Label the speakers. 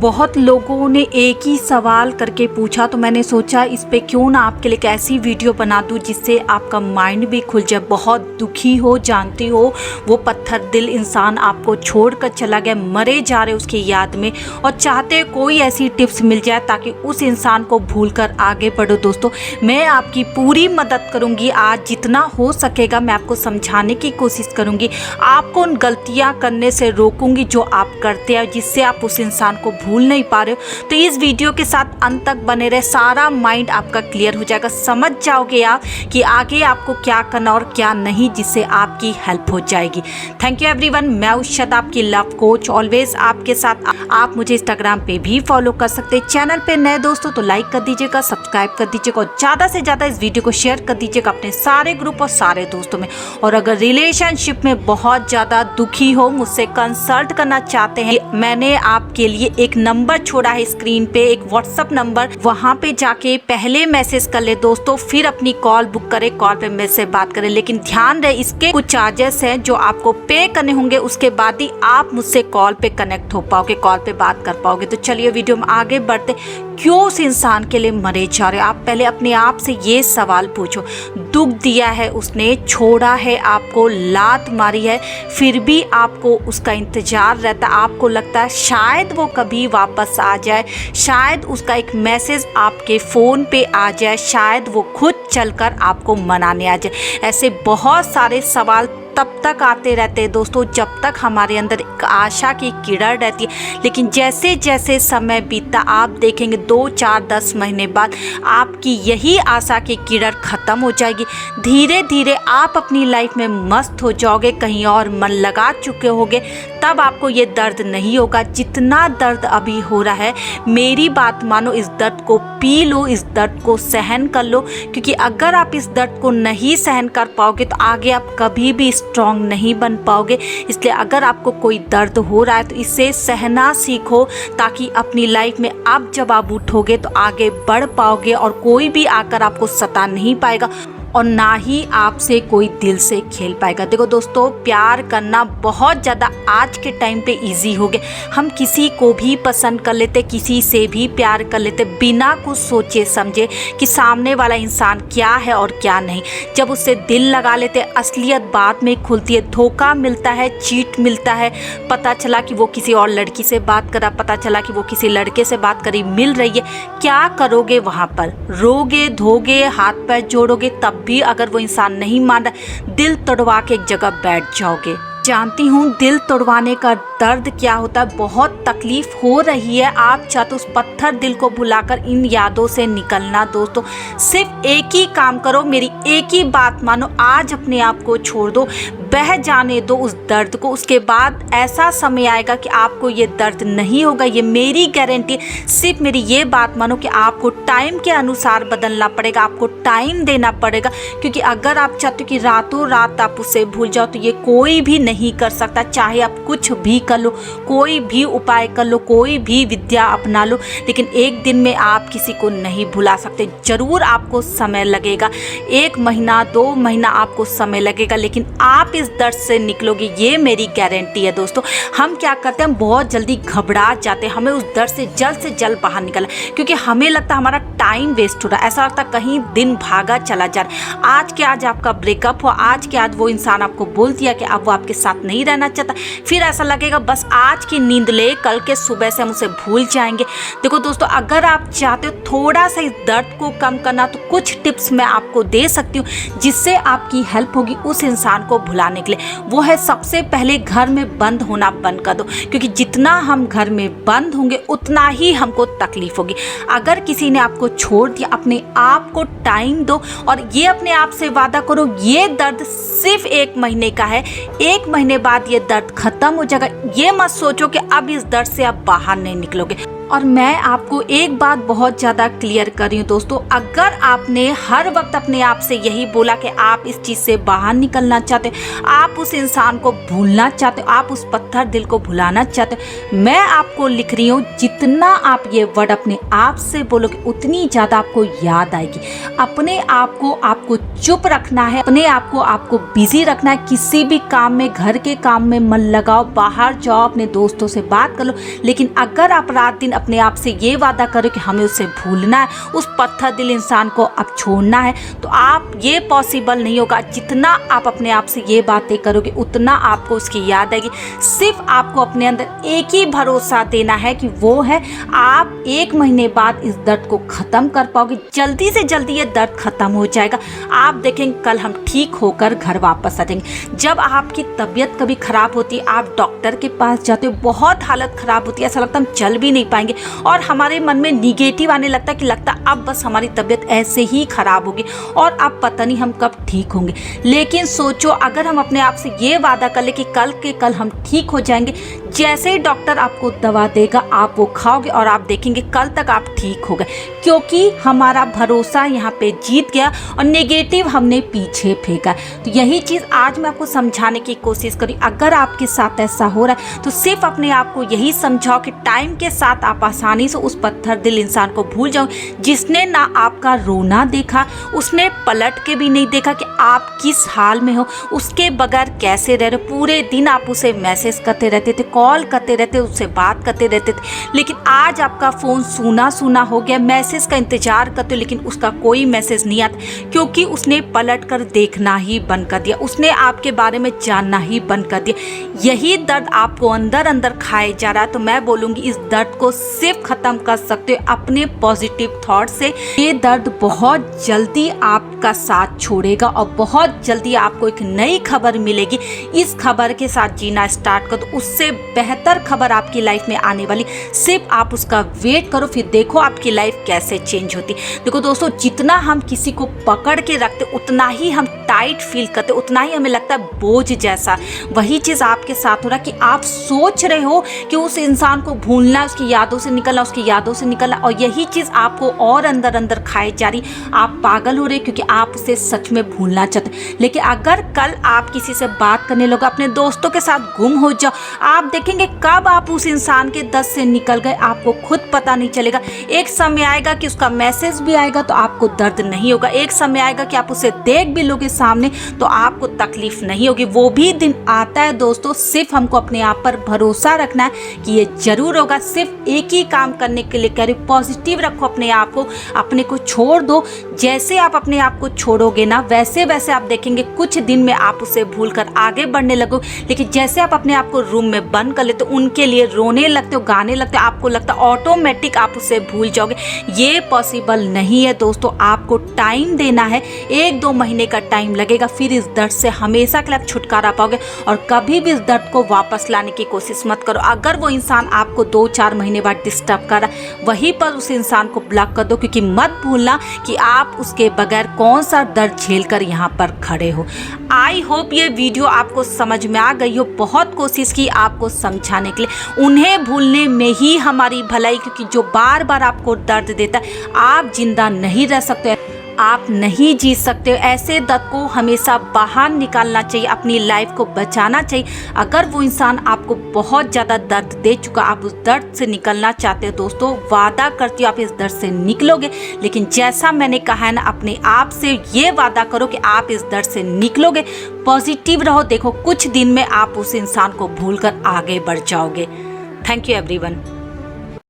Speaker 1: बहुत लोगों ने एक ही सवाल करके पूछा, तो मैंने सोचा इस पे क्यों ना आपके लिए एक ऐसी वीडियो बना दूं जिससे आपका माइंड भी खुल जाए। बहुत दुखी हो, जानती हो, वो पत्थर दिल इंसान आपको छोड़कर चला गया, मरे जा रहे उसकी याद में, और चाहते कोई ऐसी टिप्स मिल जाए ताकि उस इंसान को भूलकर आगे बढ़ो। दोस्तों, मैं आपकी पूरी मदद करूंगी। आज जितना हो सकेगा मैं आपको समझाने की कोशिश करूंगी, आपको उन गलतियां करने से रोकूंगी जो आप करते हैं, जिससे आप उस इंसान को भूल नहीं पा रहे हो। तो इस वीडियो के साथ अंत तक बने रहे, सारा माइंड आपका क्लियर हो जाएगा। समझ जाओगे आप कि आगे आपको क्या करना और क्या नहीं, जिससे आपकी हेल्प हो जाएगी। Thank you everyone. मैं उषा, आपकी लव कोच, ऑलवेज आपके साथ। आप मुझे इंस्टाग्राम पे भी फॉलो कर सकते हैं। चैनल पे नए दोस्तों तो लाइक कर दीजिएगा, सब्सक्राइब कर दीजिएगा, और ज़्यादा से ज़्यादा इस वीडियो को शेयर कर दीजिएगा अपने सारे ग्रुप और सारे दोस्तों में। और अगर रिलेशनशिप में बहुत ज़्यादा दुखी हो, मुझसे कंसल्ट करना चाहते हैं, मैंने आपके लिए एक नंबर छोड़ा है स्क्रीन पे, एक व्हाट्सएप नंबर। वहां पे जाके पहले मैसेज कर ले दोस्तों, फिर अपनी कॉल बुक करें, कॉल पे मेरे से बात करें। लेकिन ध्यान रहे, इसके कुछ चार्जेस हैं जो आपको पे करने होंगे, उसके बाद ही आप मुझसे कॉल पे कनेक्ट हो पाओगे, कॉल पे बात कर पाओगे। तो चलिए वीडियो में आगे बढ़ते। क्यों उस इंसान के लिए मरे जा रहे हो? आप पहले अपने आप से ये सवाल पूछो। दुख दिया है उसने, छोड़ा है आपको, लात मारी है, फिर भी आपको उसका इंतजार रहता। आपको लगता है शायद वो कभी वापस आ जाए, शायद उसका एक मैसेज आपके फ़ोन पे आ जाए, शायद वो खुद चलकर आपको मनाने आ जाए। ऐसे बहुत सारे सवाल तब तक आते रहते हैं दोस्तों जब तक हमारे अंदर एक आशा की किरण रहती है। लेकिन जैसे जैसे समय बीतता, आप देखेंगे 2, 4, 10 महीने बाद आपकी यही आशा की किरण ख़त्म हो जाएगी। धीरे धीरे आप अपनी लाइफ में मस्त हो जाओगे, कहीं और मन लगा चुके होगे। तब आपको ये दर्द नहीं होगा जितना दर्द अभी हो रहा है। मेरी बात मानो, इस दर्द को पी लो, इस दर्द को सहन कर लो, क्योंकि अगर आप इस दर्द को नहीं सहन कर पाओगे तो आगे आप कभी भी स्ट्रॉन्ग नहीं बन पाओगे। इसलिए अगर आपको कोई दर्द हो रहा है तो इसे सहना सीखो, ताकि अपनी लाइफ में अब जब आप उठोगे तो आगे बढ़ पाओगे और कोई भी आकर आपको सता नहीं पाएगा, और ना ही आपसे कोई दिल से खेल पाएगा। देखो दोस्तों, प्यार करना बहुत ज़्यादा आज के टाइम पे इजी हो गया। हम किसी को भी पसंद कर लेते, किसी से भी प्यार कर लेते, बिना कुछ सोचे समझे कि सामने वाला इंसान क्या है और क्या नहीं। जब उससे दिल लगा लेते, असलियत बाद में खुलती है। धोखा मिलता है, चीट मिलता है, पता चला कि वो किसी और लड़की से बात करा, पता चला कि वो किसी लड़के से बात करी, मिल रही है। क्या करोगे वहाँ पर? रोगे, धोगे, हाथ पैर जोड़ोगे, तब भी अगर वो इंसान नहीं मान रहा, दिल तोड़वा के एक जगह बैठ जाओगे। जानती हूँ दिल तोड़वाने का दर्द क्या होता है, बहुत तकलीफ हो रही है। आप चाहते उस पत्थर दिल को भुलाकर इन यादों से निकलना। दोस्तों, सिर्फ एक ही काम करो, मेरी एक ही बात मानो, आज अपने आप को छोड़ दो, बह जाने दो उस दर्द को। उसके बाद ऐसा समय आएगा कि आपको ये दर्द नहीं होगा, ये मेरी गारंटी है। सिर्फ मेरी ये बात मानो कि आपको टाइम के अनुसार बदलना पड़ेगा, आपको टाइम देना पड़ेगा, क्योंकि अगर आप चाहते हो कि रातों रात आप उसे भूल जाओ तो ये कोई भी नहीं कर सकता। चाहे आप कुछ भी कर लो, कोई भी उपाय कर लो, कोई भी विद्या अपना लो, लेकिन एक दिन में आप किसी को नहीं भुला सकते। जरूर आपको समय लगेगा, 1 महीना 2 महीना आपको समय लगेगा, लेकिन आप इस दर्द से निकलोगे, ये मेरी गारंटी है। दोस्तों, हम क्या करते हैं, बहुत जल्दी घबरा जाते हैं, हमें उस दर्द से जल्द बाहर निकलना, क्योंकि हमें लगता है हमारा टाइम वेस्ट हो रहा है, ऐसा लगता है कहीं दिन भागा चला जा रहा है। आज के आज आपका ब्रेकअप हुआ, आज के आज वो इंसान आपको बोल दिया कि अब वो आपके साथ नहीं रहना चाहता, फिर ऐसा लगेगा बस आज की नींद ले, कल के सुबह से हम उसे भूल जाएंगे। देखो दोस्तों, अगर आप चाहते हो थोड़ा सा इस दर्द को कम करना, तो कुछ टिप्स मैं आपको दे सकती हूँ जिससे आपकी हेल्प होगी उस इंसान को भुलाने के लिए। वो है, सबसे पहले घर में बंद होना बंद कर दो, क्योंकि जितना हम घर में बंद होंगे उतना ही हमको तकलीफ होगी। अगर किसी ने आपको छोड़ दिया, अपने आप को टाइम दो और ये अपने आप से वादा करो, ये दर्द सिर्फ 1 महीने का है, 1 महीने बाद ये दर्द खत्म हो जाएगा। ये मत सोचो कि अब इस दर्द से आप बाहर नहीं निकलोगे। और मैं आपको एक बात बहुत ज़्यादा क्लियर कर रही हूँ दोस्तों, अगर आपने हर वक्त अपने आप से यही बोला कि आप इस चीज़ से बाहर निकलना चाहते हो, आप उस इंसान को भूलना चाहते हो, आप उस पत्थर दिल को भुलाना चाहते हो, मैं आपको लिख रही हूँ जितना आप ये वर्ड अपने आप से बोलोगे उतनी ज़्यादा आपको याद आएगी। अपने आप को आपको चुप रखना है, अपने आप को आपको बिजी रखना है। किसी भी काम में, घर के काम में मन लगाओ, बाहर जाओ, अपने दोस्तों से बात कर लो, लेकिन अगर आप रात दिन अपने आप से ये वादा करो कि हमें उसे भूलना है, उस पत्थर दिल इंसान को अब छोड़ना है, तो आप ये पॉसिबल नहीं होगा। जितना आप अपने आप से ये बातें करोगे उतना आपको उसकी याद आएगी। सिर्फ आपको अपने अंदर एक ही भरोसा देना है कि वो है आप 1 महीने बाद इस दर्द को ख़त्म कर पाओगे। जल्दी से जल्दी ये दर्द ख़त्म हो जाएगा। आप देखेंगे कल हम ठीक होकर घर वापस आ जाएंगे। जब आपकी तबीयत कभी ख़राब होती है, आप डॉक्टर के पास जाते हो, बहुत हालत ख़राब होती है, ऐसा लगता है हम चल भी नहीं पाएंगे और हमारे मन में निगेटिव आने लगता है कि लगता अब बस हमारी तबीयत ऐसे ही ख़राब होगी और अब पता नहीं हम कब ठीक होंगे। लेकिन सोचो, अगर हम अपने आप से ये वादा कर ले कि कल के कल हम ठीक हो जाएंगे, जैसे ही डॉक्टर आपको दवा देगा आप वो खाओगे और आप देखेंगे कल तक आप ठीक हो गए, क्योंकि हमारा भरोसा यहाँ पे जीत गया और नेगेटिव हमने पीछे फेंका। तो यही चीज़ आज मैं आपको समझाने की कोशिश करी। अगर आपके साथ ऐसा हो रहा है तो सिर्फ अपने आप को यही समझाओ कि टाइम के साथ आप आसानी से उस पत्थर दिल इंसान को भूल जाओ, जिसने ना आपका रोना देखा, उसने पलट के भी नहीं देखा कि आप किस हाल में हो, उसके बगैर कैसे रह रहे हो। पूरे दिन आप उसे मैसेज करते रहते थे, कॉल करते रहते, उससे बात करते रहते थे, लेकिन आज आपका फ़ोन सूना सूना हो गया। मैसेज का इंतजार करते हो लेकिन उसका कोई मैसेज नहीं आता, क्योंकि उसने पलट कर देखना ही बंद कर दिया, उसने आपके बारे में जानना ही बंद कर दिया। यही दर्द आपको अंदर अंदर खाए जा रहा है। तो मैं बोलूँगी इस दर्द को सिर्फ ख़त्म कर सकते हो अपने पॉजिटिव थॉट से। ये दर्द बहुत जल्दी आपका साथ छोड़ेगा और बहुत जल्दी आपको एक नई खबर मिलेगी। इस खबर के साथ जीना स्टार्ट कर दो, उससे बेहतर खबर आपकी लाइफ में आने वाली। सिर्फ आप उसका वेट करो, फिर देखो आपकी लाइफ कैसे चेंज होती। देखो दोस्तों, जितना हम किसी को पकड़ के रखते उतना ही हम टाइट फील करते, उतना ही हमें लगता है बोझ जैसा। वही चीज़ आपके साथ हो रहा है कि आप सोच रहे हो कि उस इंसान को भूलना, उसकी यादों से निकलना, उसकी यादों से निकलना, और यही चीज़ आपको और अंदर अंदर खाई जा रही। आप पागल हो रहे क्योंकि आप उसे सच में भूलना चाहते। लेकिन अगर कल आप किसी से बात करने लोगे, अपने दोस्तों के साथ गुम हो जाओ, आप देखेंगे कब आप उस इंसान के दर्द से निकल गए आपको खुद पता नहीं चलेगा। एक समय आएगा कि उसका मैसेज भी आएगा तो आपको दर्द नहीं होगा। एक समय आएगा कि आप उसे देख भी लोगे सामने तो आपको तकलीफ नहीं होगी। वो भी दिन आता है दोस्तों। सिर्फ हमको अपने आप पर भरोसा रखना है कि ये जरूर होगा। सिर्फ एक ही काम करने के लिए कह रही, पॉजिटिव रखो अपने आप को, अपने को छोड़ दो। जैसे आप अपने आप को छोड़ोगे ना, वैसे वैसे आप देखेंगे कुछ दिन में आप उसे भूल कर आगे बढ़ने लगो। लेकिन जैसे आप अपने आप को रूम में बंद कर लेते हो, उनके लिए रोने लगते हो, गाने लगते हो, आपको लगता है ऑटोमेटिक आप उसे भूल जाओगे। ये पॉसिबल नहीं है दोस्तों। आपको टाइम देना है, 1-2 महीने का टाइम लगेगा, फिर इस दर्द से हमेशा के लिए आप छुटकारा पाओगे। और कभी भी इस दर्द को वापस लाने की कोशिश मत करो। अगर वो इंसान आपको 2-4 महीने बाद डिस्टर्ब कर रहा है, वहीं पर उस इंसान को ब्लॉक कर दो, क्योंकि मत भूलना कि आप उसके बगैर कौन सा दर्द झेल कर यहाँ पर खड़े हो। आई होप ये वीडियो आपको समझ में आ गई हो। बहुत कोशिश की आपको समझाने के लिए। उन्हें भूलने में ही हमारी भलाई, क्योंकि जो बार बार आपको दर्द देता है, आप जिंदा नहीं रह सकते, आप नहीं जी सकते। ऐसे दर्द को हमेशा बाहर निकालना चाहिए, अपनी लाइफ को बचाना चाहिए। अगर वो इंसान आपको बहुत ज़्यादा दर्द दे चुका, आप उस दर्द से निकलना चाहते हो दोस्तों, वादा करती हूँ आप इस दर्द से निकलोगे। लेकिन जैसा मैंने कहा है ना, अपने आप से ये वादा करो कि आप इस दर्द से निकलोगे। पॉजिटिव रहो, देखो कुछ दिन में आप उस इंसान को भूलकर आगे बढ़ जाओगे। Thank you everyone.